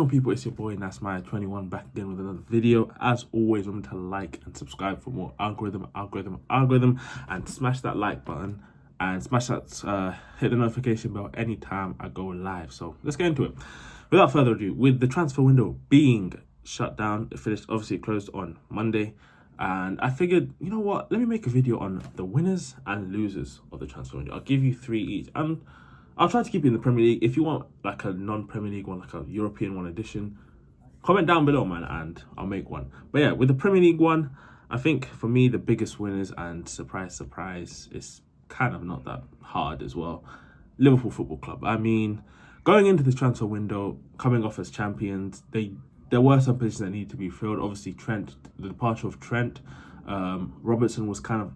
going on, people? It's your boy Nasmaya21 back again with another video. As always, remember to like and subscribe for more algorithm, and smash that like button and smash that hit the notification bell anytime I go live. So let's get into it. Without further ado, with the transfer window being shut down, it finished, obviously it closed on Monday, and I figured, you know what, let me make a video on the winners and losers of the transfer window. I'll give you 3 each, and I'll try to keep it in the Premier League. If you want like a non-Premier League one, like a European one edition, comment down below, man, and I'll make one. But yeah, with the Premier League one, I think for me, the biggest winners, and surprise, surprise, it's kind of not that hard as well, Liverpool Football Club. I mean, going into this transfer window, coming off as champions, there were some positions that needed to be filled. Obviously, the departure of Trent, Robertson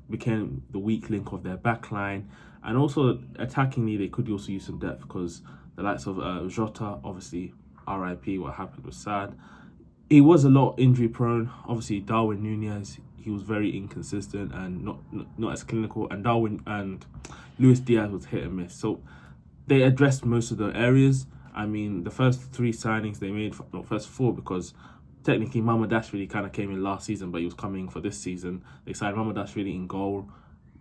became the weak link of their back line. And also, attackingly, they could also use some depth because the likes of Jota, obviously, RIP, what happened was sad. He was a lot injury prone. Obviously, Darwin Nunez, he was very inconsistent and not as clinical. And Luis Diaz was hit and miss. So they addressed most of the areas. I mean, the first 3 signings they made, first 4, because technically Mamadashvili kind of came in last season, but he was coming for this season. They signed Mamadashvili in goal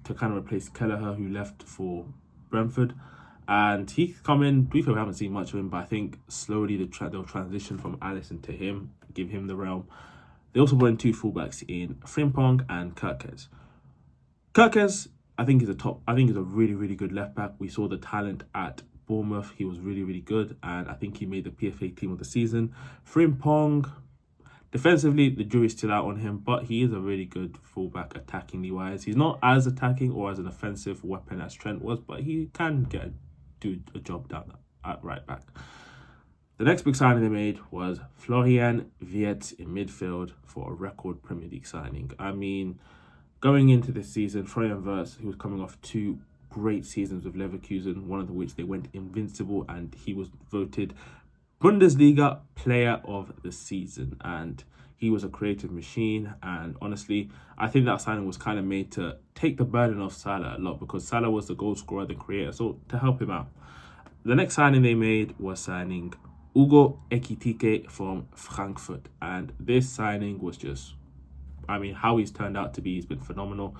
to kind of replace Kelleher, who left for Brentford. And he's come in. We haven't seen much of him, but I think slowly they'll transition from Alisson to him, give him the realm. They also brought in 2 fullbacks in Frimpong and Kerkez. Kerkez, I think is a really, really good left back. We saw the talent at Bournemouth. He was really, really good, and I think he made the PFA team of the season. Frimpong, defensively, the jury's still out on him, but he is a really good fullback attackingly wise. He's not as attacking or as an offensive weapon as Trent was, but he can do a job down at right back. The next big signing they made was Florian Wirtz in midfield for a record Premier League signing. I mean, going into this season, Florian Wirtz, he was coming off 2 great seasons with Leverkusen, one of which they went invincible, and he was voted Bundesliga Player of the Season, and he was a creative machine. And honestly, I think that signing was kind of made to take the burden off Salah a lot, because Salah was the goal scorer, the creator, so to help him out. The next signing they made was signing Ugo Ekitike from Frankfurt, and this signing was just, I mean, how he's turned out to be, he's been phenomenal.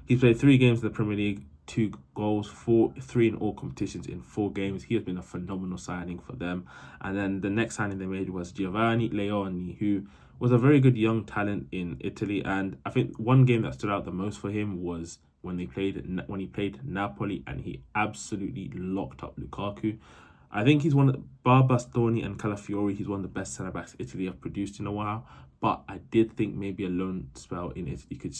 He's played 3 games in the Premier League, 2 goals, 3 in all competitions in 4 games. He has been a phenomenal signing for them. And then the next signing they made was Giovanni Leoni, who was a very good young talent in Italy. And I think one game that stood out the most for him was when he played Napoli, and he absolutely locked up Lukaku. I think he's bar Bastoni and Calafiori, he's one of the best centre backs Italy have produced in a while. But I did think maybe a loan spell in Italy could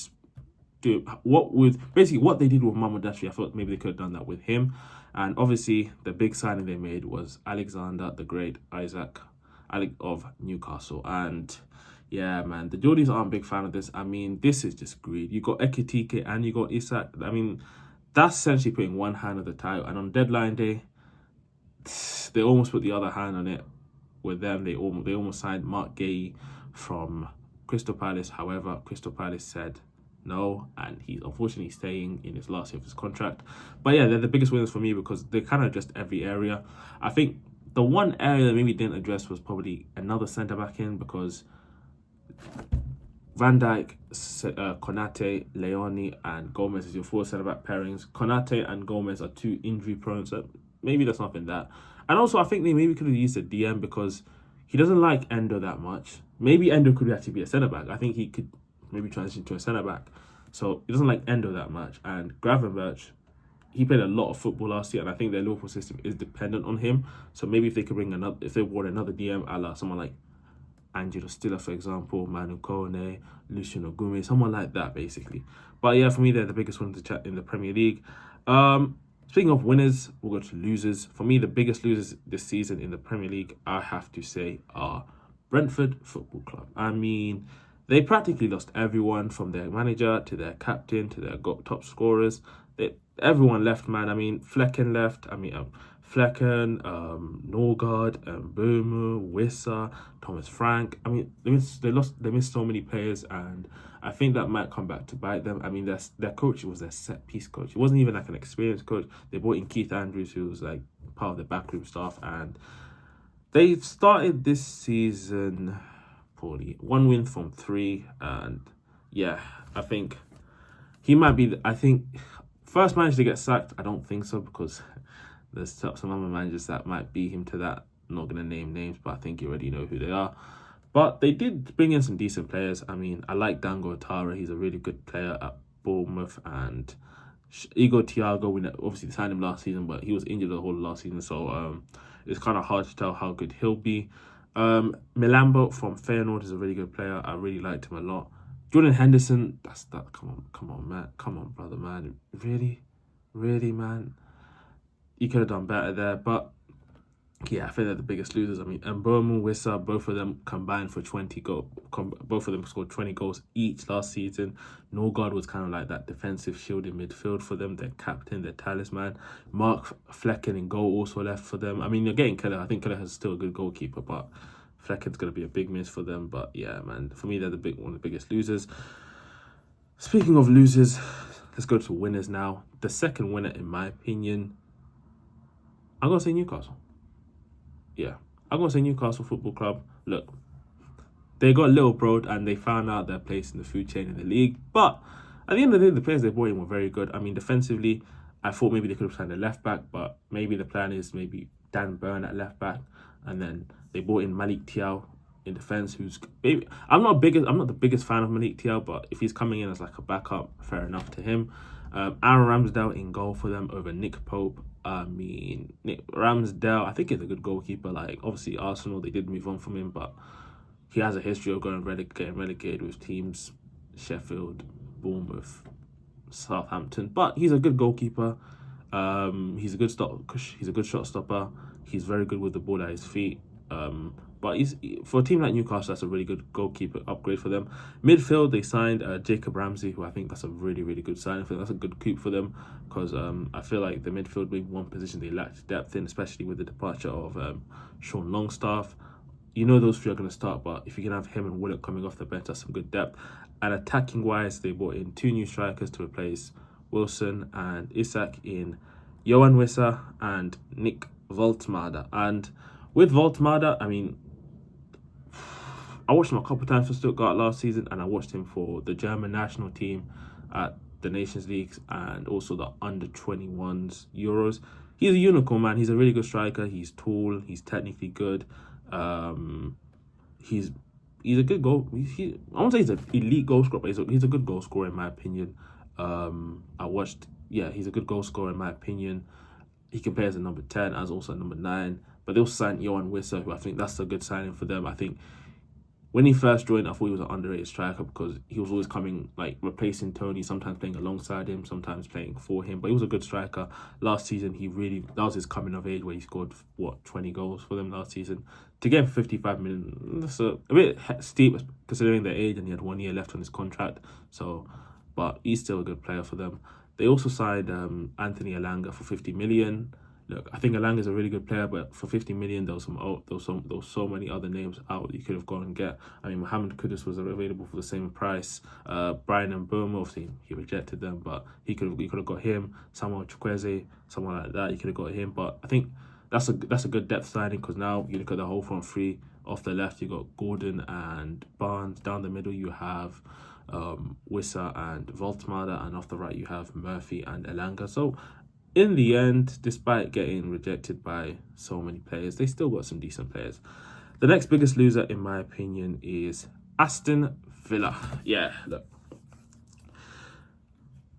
do what they did with Mamadashvili. I thought maybe they could have done that with him. And obviously, the big signing they made was Alexander the Great Isaac of Newcastle. And yeah, man, the Geordies aren't a big fan of this. I mean, this is just greed. You got Ekitike and you got Isak. I mean, that's essentially putting one hand on the title. And on deadline day, they almost put the other hand on it with them. They almost signed Mark Gay from Crystal Palace. However, Crystal Palace said no, and he's unfortunately staying in his last year of his contract. But yeah, they're the biggest winners for me because they kind of addressed every area. I think the one area that maybe didn't address was probably another centre back in, because Van Dijk, Konate, Leoni, and Gomez is your 4 centre back pairings. Konate and Gomez are 2 injury prone, so maybe that's not been that. And also, I think they maybe could have used a DM, because he doesn't like Endo that much. Maybe Endo could actually be a centre back. I think he could maybe transition to a centre back. So he doesn't like Endo that much. And Gravenberch, he played a lot of football last year, and I think their Liverpool system is dependent on him. So maybe if they could if they brought another DM, a la someone like Angelo Stiller, for example, Manu Kone, Luciano Gumi, someone like that, basically. But yeah, for me, they're the biggest ones to chat in the Premier League. Speaking of winners, we'll go to losers. For me, the biggest losers this season in the Premier League, I have to say, are Brentford Football Club. I mean, they practically lost everyone, from their manager to their captain to their top scorers. Everyone left, man. I mean, Flecken left. I mean, Flecken, Norgard, Bomu, Wissa, Thomas Frank. I mean, they missed so many players, and I think that might come back to bite them. I mean, their coach was their set piece coach. He wasn't even like an experienced coach. They brought in Keith Andrews, who was like part of the backroom staff, and They've started this season poorly. 1 win from 3, and yeah, I think he might be. I think first manager to get sacked. I don't think so, because there's some other managers that might beat him to that. I'm not gonna name names, but I think you already know who they are. But they did bring in some decent players. I mean, I like Dango Atara. He's a really good player at Bournemouth. And Igor Thiago, we obviously signed him last season, but he was injured the whole of last season. So it's kind of hard to tell how good he'll be. Milambo from Feyenoord is a really good player. I really liked him a lot. Jordan Henderson, that's that. Come on, man. Come on, brother, man. Really, man. You could have done better there, but yeah, I think they're the biggest losers. I mean, and Mbeumo, Wissa, both of them combined for 20 goals. Both of them scored 20 goals each last season. Norgard was kind of like that defensive shield in midfield for them. Their captain, their talisman. Mark Flecken in goal also left for them. I mean, you're getting Keller. I think Keller has still a good goalkeeper, but Flecken's going to be a big miss for them. But yeah, man, for me, they're one of the biggest losers. Speaking of losers, let's go to winners now. The second winner, in my opinion, I'm going to say Newcastle. Yeah, I'm going to say Newcastle Football Club. Look, they got little broed and they found out their place in the food chain in the league. But at the end of the day, the players they brought in were very good. I mean, defensively, I thought maybe they could have signed a left back, but maybe the plan is maybe Dan Burn at left back, and then they brought in Malik Thiaw in defense. Who's maybe I'm not the biggest fan of Malik Thiaw, but if he's coming in as like a backup, fair enough to him. Aaron Ramsdale in goal for them over Nick Pope. I mean, Nick Ramsdale, I think he's a good goalkeeper. Like, obviously, Arsenal, they did move on from him, but he has a history of getting relegated with teams Sheffield, Bournemouth, Southampton. But he's a good goalkeeper. He's a good shot stopper. He's very good with the ball at his feet. But he's for a team like Newcastle, that's a really good goalkeeper upgrade for them. Midfield, they signed Jacob Ramsey, who I think that's a really, really good signing for them. That's a good coup for them, because I feel like the midfield being one position they lacked depth in, especially with the departure of Sean Longstaff. You know those three are going to start, but if you can have him and Willock coming off the bench, that's some good depth. And attacking-wise, they brought in 2 new strikers to replace Wilson and Isak in Johan Wissa and Nick Voltmada. And with Voltmada, I mean, I watched him a couple of times for Stuttgart last season, and I watched him for the German national team at the Nations Leagues and also the under-21s Euros. He's a unicorn, man. He's a really good striker. He's tall. He's technically good. He's a good goal. I won't say he's an elite goal scorer, but he's a good goal scorer in my opinion. He's a good goal scorer in my opinion. He can play as a number 10, as also a number 9. But they also signed Johan Wissa, who I think that's a good signing for them. I think when he first joined, I thought he was an underrated striker because he was always coming, like, replacing Tony, sometimes playing alongside him, sometimes playing for him. But he was a good striker. Last season, that was his coming of age where he scored, 20 goals for them last season. To get him 55 million, that's a bit steep considering their age, and he had 1 year left on his contract. But he's still a good player for them. They also signed Anthony Elanga for 50 million. Look, I think Elanga is a really good player, but for 50 million, there was so many other names out that you could have gone and get. I mean, Mohamed Kudus was available for the same price. Brian Mbeumo, obviously he rejected them, but you could have got him. Samuel Chukwueze, someone like that, you could have got him. But I think that's a good depth signing, because now you look at the whole front three. Off the left, you got Gordon and Barnes. Down the middle, you have Wissa and Voltmada, and off the right, you have Murphy and Elanga. So in the end, despite getting rejected by so many players, they still got some decent players. The next biggest loser, in my opinion, is Aston Villa. Yeah, look.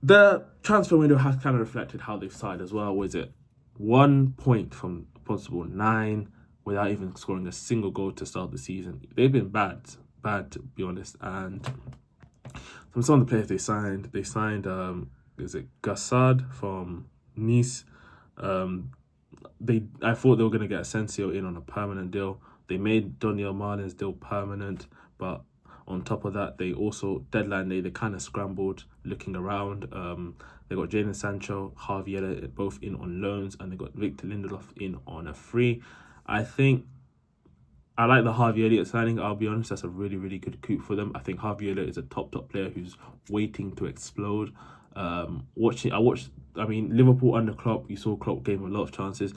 The transfer window has kind of reflected how they've started as well. Was it 1 point from possible 9 without even scoring a single goal to start the season? They've been bad to be honest. And from some of the players they signed, is it Gassard from Nice? I thought they were going to get Asensio in on a permanent deal. They made Daniel Marlin's deal permanent, but on top of that, they also deadline day they kind of scrambled looking around. They got Jadon Sancho, Harvey Elliott both in on loans, and they got Victor Lindelof in on a free. I think I like the Harvey Elliott signing. I'll be honest, that's a really, really good coup for them. I think Harvey Elliott is a top player who's waiting to explode. I mean, Liverpool under Klopp, you saw Klopp gave him a lot of chances.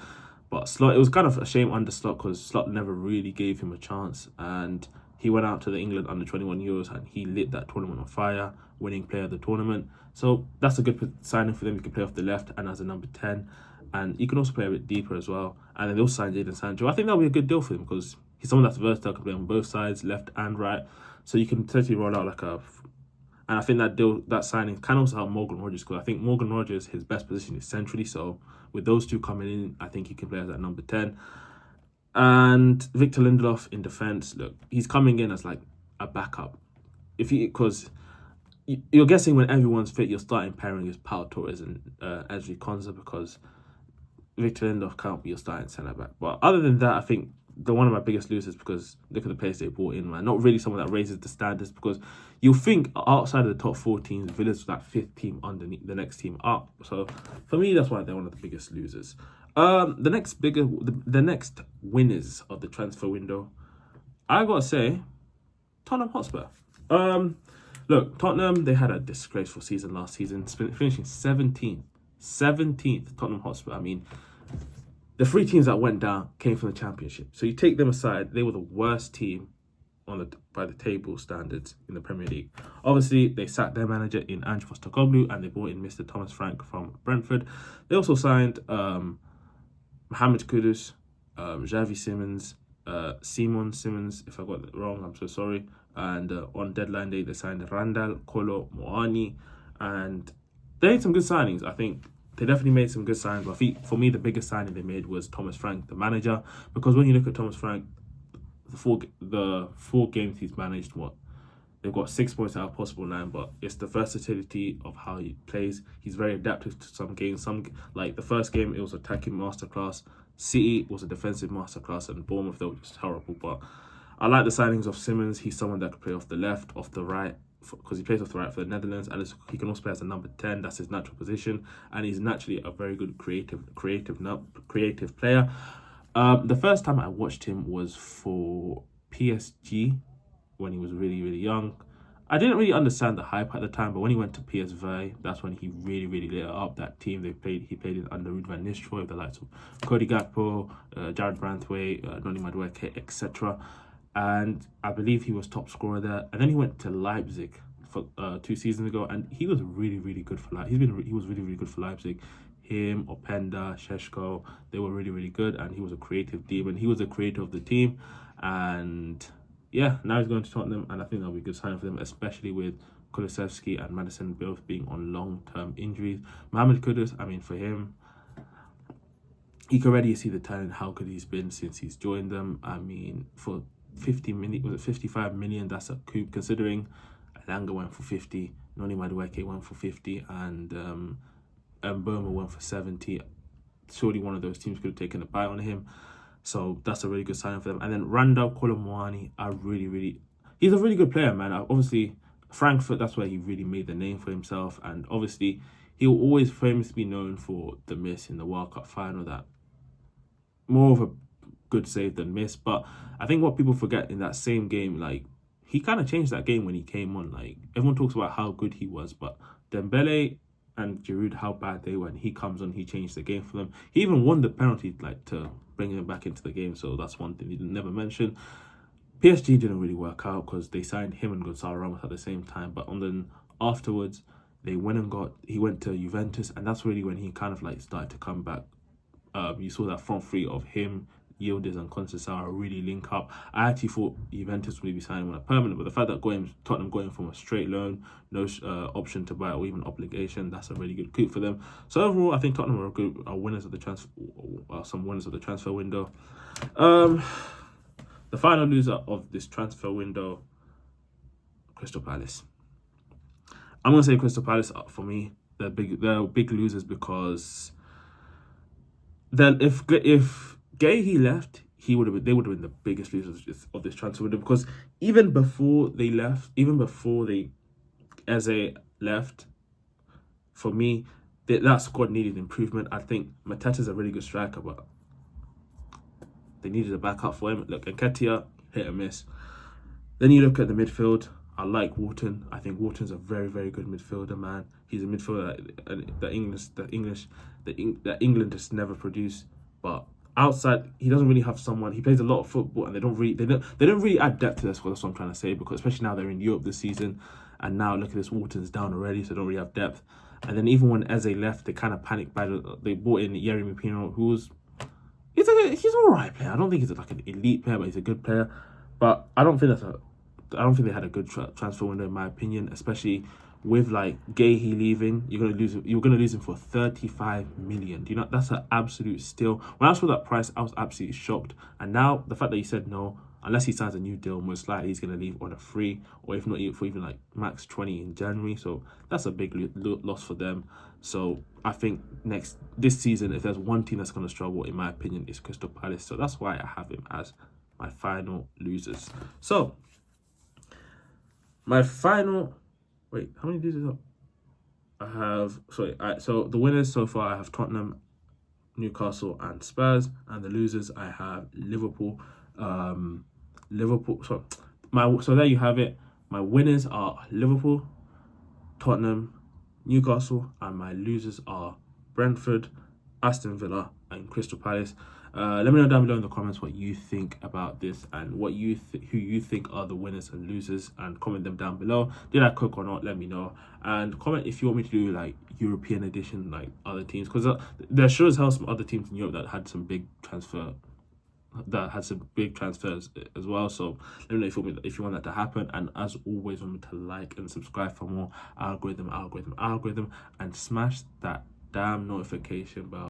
But Slot, it was kind of a shame under Slot because Slot never really gave him a chance, and he went out to the England under-21 Euros and he lit that tournament on fire, winning player of the tournament. So that's a good signing for them. He can play off the left and as a number 10, and he can also play a bit deeper as well. And then they also signed Jadon Sancho. I think that'll be a good deal for him because he's someone that's versatile, can play on both sides, left and right. So you can potentially roll out like a... And I think that signing can also help Morgan Rogers because I think Morgan Rogers, his best position is centrally. So with those two coming in, I think he can play as that number 10. And Victor Lindelof in defence, look, he's coming in as like a backup. Because you're guessing when everyone's fit, your starting pairing is Pau Torres and Ezri Konsa because Victor Lindelof can't be your starting centre back. But other than that, I think they're one of my biggest losers because look at the players they brought in, man. Not really someone that raises the standards because you'll think outside of the top 4 teams, Villa's that 5th team underneath the next team up. So for me, that's why they're one of the biggest losers. The next winners of the transfer window, I gotta say, Tottenham Hotspur. Look, Tottenham, they had a disgraceful season last season, finishing 17th. 17th, Tottenham Hotspur. I mean, the 3 teams that went down came from the Championship. So you take them aside, they were the worst team by the table standards in the Premier League. Obviously, they sacked their manager in Ange Postecoglou and they brought in Mr. Thomas Frank from Brentford. They also signed Mohamed Kudus, Xavi Simons, Simon Simmons, if I got it wrong, I'm so sorry. And on deadline day, they signed Randall Kolo Muani. And they made some good signings. I think they definitely made some good signings. But for me, the biggest signing they made was Thomas Frank, the manager. Because when you look at Thomas Frank, the four games he's managed, they've got 6 points out of possible 9, but it's the versatility of how he plays. He's very adaptive to some games. Like the first game, it was attacking masterclass. City was a defensive masterclass, and Bournemouth, they were just terrible. But I like the signings of Simmons. He's someone that can play off the left, off the right, because he plays off the right for the Netherlands, and he can also play as a number 10. That's his natural position, and he's naturally a very good creative player. The first time I watched him was for PSG when he was really, really young. I didn't really understand the hype at the time, but when he went to PSV, that's when he really, really lit up that team. He played in under Ruud van Nistelrooy, the likes of Cody Gakpo, Jared Branthwaite, Noni Madueke, etc. And I believe he was top scorer there. And then he went to Leipzig for 2 seasons ago, and he was really, really good for Leipzig. He was really, really good for Leipzig. Him, Openda, Šeško, they were really, really good, and he was a creative demon. He was the creator of the team, and yeah, now he's going to Tottenham, and I think that'll be a good sign for them, especially with Kulusevski and Maddison both being on long-term injuries. Mohamed Kudus, I mean, for him, you can already see the talent, how good he's been since he's joined them. I mean, for 55 million, that's a coup, considering Elanga went for 50, Noni Madueke went for 50, and Burma went for 70. Surely one of those teams could have taken a bite on him. So that's a really good sign for them. And then Randall Kolo Muani, he's a really good player, man. Obviously, Frankfurt, that's where he really made the name for himself. And obviously, he'll always famously be known for the miss in the World Cup final, that more of a good save than miss. But I think what people forget in that same game, like, he kind of changed that game when he came on. Like, everyone talks about how good he was, but Dembele and Giroud, how bad they were. And he comes on, he changed the game for them. He even won the penalty, like, to bring him back into the game. So that's one thing he never mentioned. PSG didn't really work out because they signed him and Gonzalo Ramos at the same time. But then afterwards, he went to Juventus, and that's really when he kind of like started to come back. You saw that front three of him, Yildiz and Conceição really link up. I actually thought Juventus would be signing on a permanent, but the fact that Tottenham going from a straight loan, no option to buy or even obligation, that's a really good coup for them. So overall, I think Tottenham are winners of the some winners of the transfer window. The final loser of this transfer window, Crystal Palace. I'm gonna say Crystal Palace for me. They're big losers because then if Guehi left, they would have been the biggest losers of this transfer window, because even before Eze left, for me, that squad needed improvement. I think Mateta's a really good striker, but they needed a backup for him. Look, Nketiah, hit and miss. Then you look at the midfield. I like Wharton. I think Wharton's a very, very good midfielder, man. He's a midfielder that England has never produced. But outside, he doesn't really have someone. He plays a lot of football, and they don't really add depth to their squad. That's what I'm trying to say. Because especially now they're in Europe this season, and now look at this, Walton's down already, so they don't really have depth. And then even when Eze left, they kind of panicked by they brought in Yeremy Pino, who's he's all right player. I don't think he's like an elite player, but he's a good player. But I don't think they had a good transfer window, in my opinion, especially with like Gahey leaving. You're gonna lose him for 35 million. Do you know that's an absolute steal? When I saw that price, I was absolutely shocked. And now the fact that he said no, unless he signs a new deal, most likely he's gonna leave on a free, or if not for even like max 20 in January. So that's a big loss for them. So I think this season, if there's one team that's gonna struggle, in my opinion, is Crystal Palace. So that's why I have him as my final losers. So my final. Wait, how many losers up? I have, sorry, so the winners so far, I have Tottenham, Newcastle, and Spurs, and the losers, I have Liverpool. So there you have it. My winners are Liverpool, Tottenham, Newcastle, and my losers are Brentford, Aston Villa, and Crystal Palace. Let me know down below in the comments what you think about this, and what who you think are the winners and losers, and comment them down below. Did I cook or not? Let me know, and comment if you want me to do like European edition, like other teams, because there sure as hell some other teams in Europe that had some big transfers as well. So let me know if you want that to happen. And as always, remember to like and subscribe for more algorithm, and smash that damn notification bell.